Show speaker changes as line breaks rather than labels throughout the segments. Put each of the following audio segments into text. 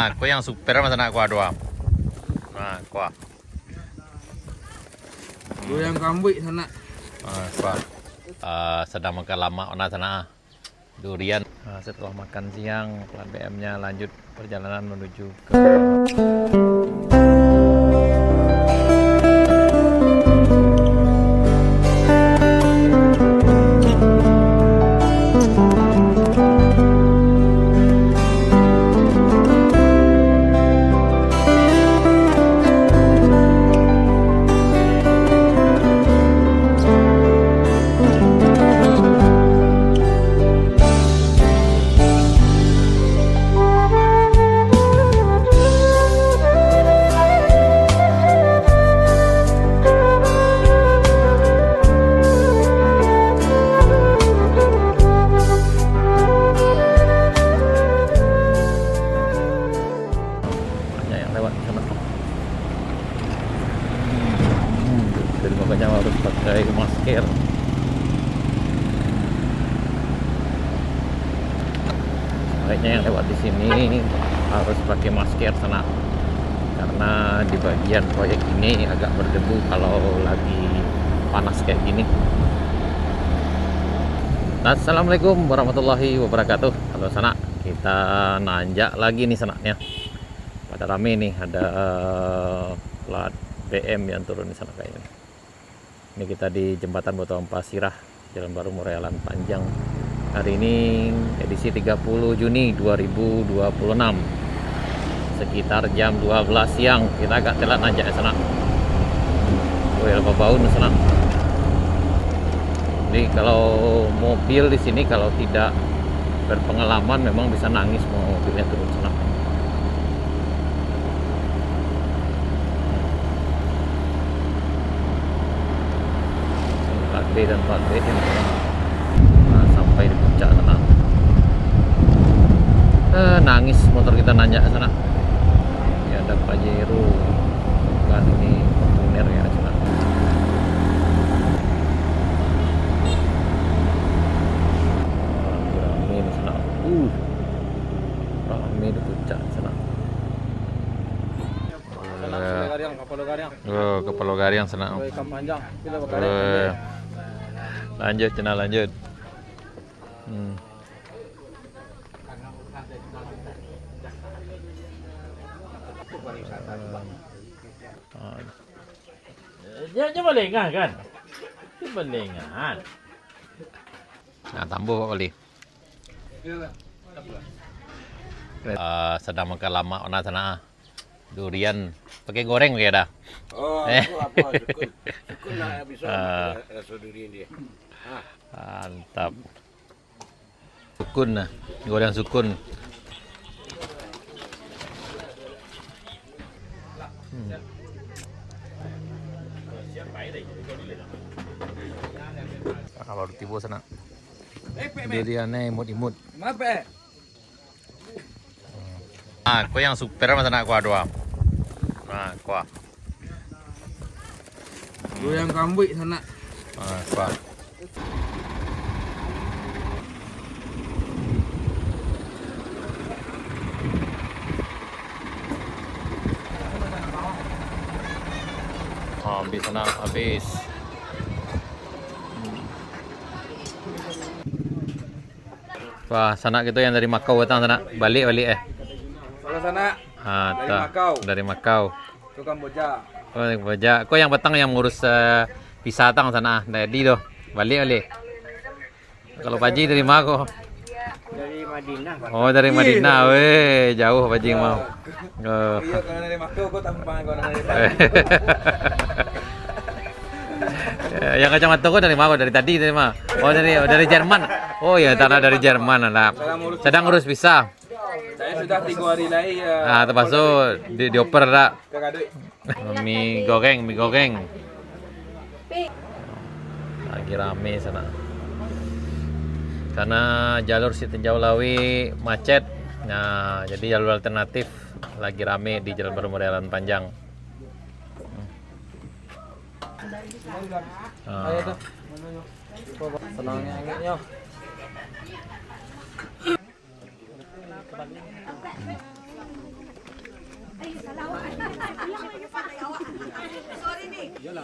Aku yang super mas anak gua doang. Nah, gua.
Lu yang kambing sana.
Gua. Sedang makan lama ona sana. Durian. Setelah makan siang, plat BM-nya lanjut perjalanan menuju ke jadi makanya harus pakai masker. Baiknya yang lewat di sini harus pakai masker sana, karena di bagian proyek ini agak berdebu kalau lagi panas kayak gini. Assalamualaikum warahmatullahi wabarakatuh. Halo sana, kita nanjak lagi nih sanaknya. Pada rame nih, ada plat BM yang turun di sana kayaknya. Ini kita di jembatan Batu Ampah Sirah, Jalan Baru Morealan Panjang. Hari ini edisi 30 Juni 2026. Sekitar jam 12 siang. Kita agak telat nanjak sana. Apa bau sana. Jadi kalau mobil di sini kalau tidak berpengalaman memang bisa nangis mau mobilnya turun sana. B dan 4B sampai di puncak sana. Nangis motor kita nanjak sana. Ya ada Pajero, kan ini kontainer ya sana. Rame di sana. Rame di puncak sana. Ke Pulau Gariang sana. Lanjut cina lanjut.
Coba lengah kan? Coba lengan.
Nah, tambuh Pak Wali. Sedang makan lama ona sana. Durian pakai goreng kayak dah.
Oh, itu apa? Sukun lah bisa rasa durian dia.
Mantap. Sukun nah, goreng sukun. Kalau di tibo sana. Duriannya imut-imut.
Kenapa?
Aku yang super mas anak gua doang. Nah, gua.
Lu yang kambing sana.
Gua. Habis sana, habis. Wah, sana gitu yang dari Makau datang sana. Balik
Kalau sana dari Makau.
Dari Makau.
Itu Kamboja.
Oh, dari Kamboja. Kok yang petang yang ngurus pisatang sana. Dari doh. Balik. Kalau Paji dari mana kok?
Dari Madinah.
Oh, dari Madinah. Weh, jauh Paji mau.
Iya, kalau dari Makau kok tampang kalau dari
Yang kacamata kok dari mana? Dari tadi dari mana? Oh, dari Jerman. Oh ya, tanah dari Jerman anak. Sedang ngurus visa.
Saya sudah 3 hari lagi ya.
Nah, termasuk dioper dah.
Kakak
Mie goreng. Lagi rame sana. Karena jalur Sitinjau Lawi macet. Nah, jadi jalur alternatif lagi rame di Jalan Baru Morealan Panjang.
Ayo tuh. Senangnya anginnya.
Hati-hati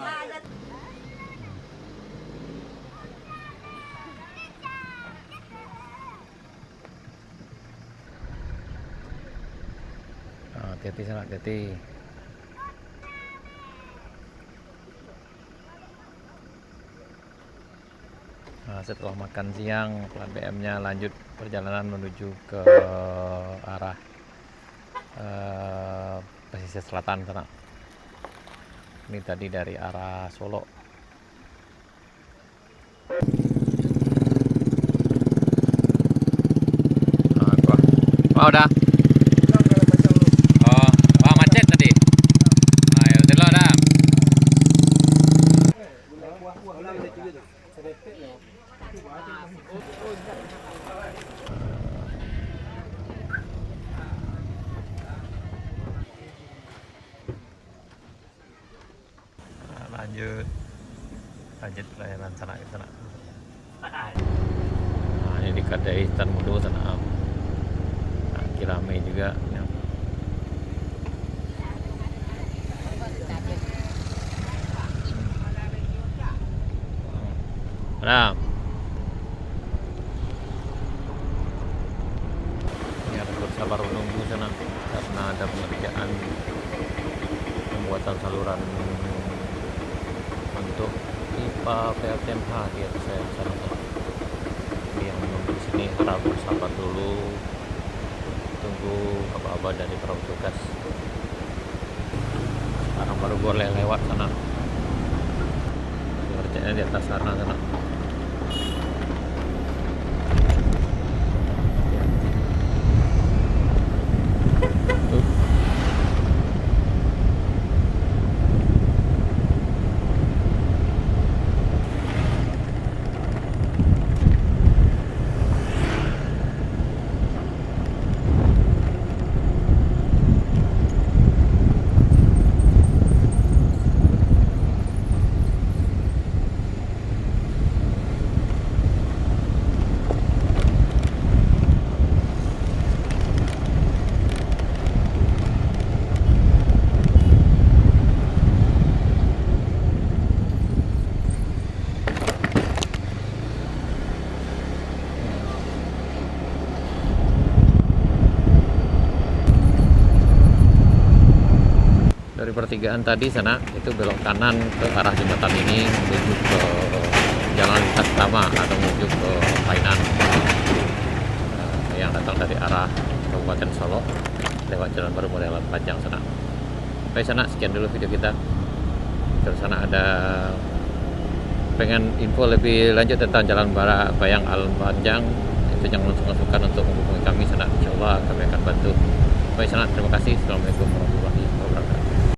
sana, hati-hati. Nah, setelah makan siang, plat BM-nya lanjut perjalanan menuju ke arah pesisir selatan sana. Ini tadi dari arah Solo. Nah, wah udah. Oh, wah macet tadi. Ayo, dulu dah. Nah, lanjut pelayanan sana ke sana. Nah, ini di Kadai Tan Mudo sana. Nah, Kirame juga. Ya. Nah, ini harus bersabar menunggu sana karena ada pengerjaan pembuatan saluran untuk pipa PLTMH di atas sana. Ini yang menunggu di sini harap bersabar dulu, tunggu kabar dari para petugas. Sekarang baru boleh lewat sana. Pengerjaannya di atas sana. Dari pertigaan tadi sana itu belok kanan ke arah jembatan ini menuju ke jalan lintas utama atau menuju ke Painan yang datang dari arah Kabupaten Solo lewat jalan baru model panjang sana. Sampai sana sekian dulu video kita. Terus sana ada pengen info lebih lanjut tentang jalan Bayang Alun Panjang, itu jangan langsung masukkan untuk menghubungi kami sana. Insyaallah kami akan bantu. Baik sana, terima kasih. Assalamualaikum warahmatullahi wabarakatuh.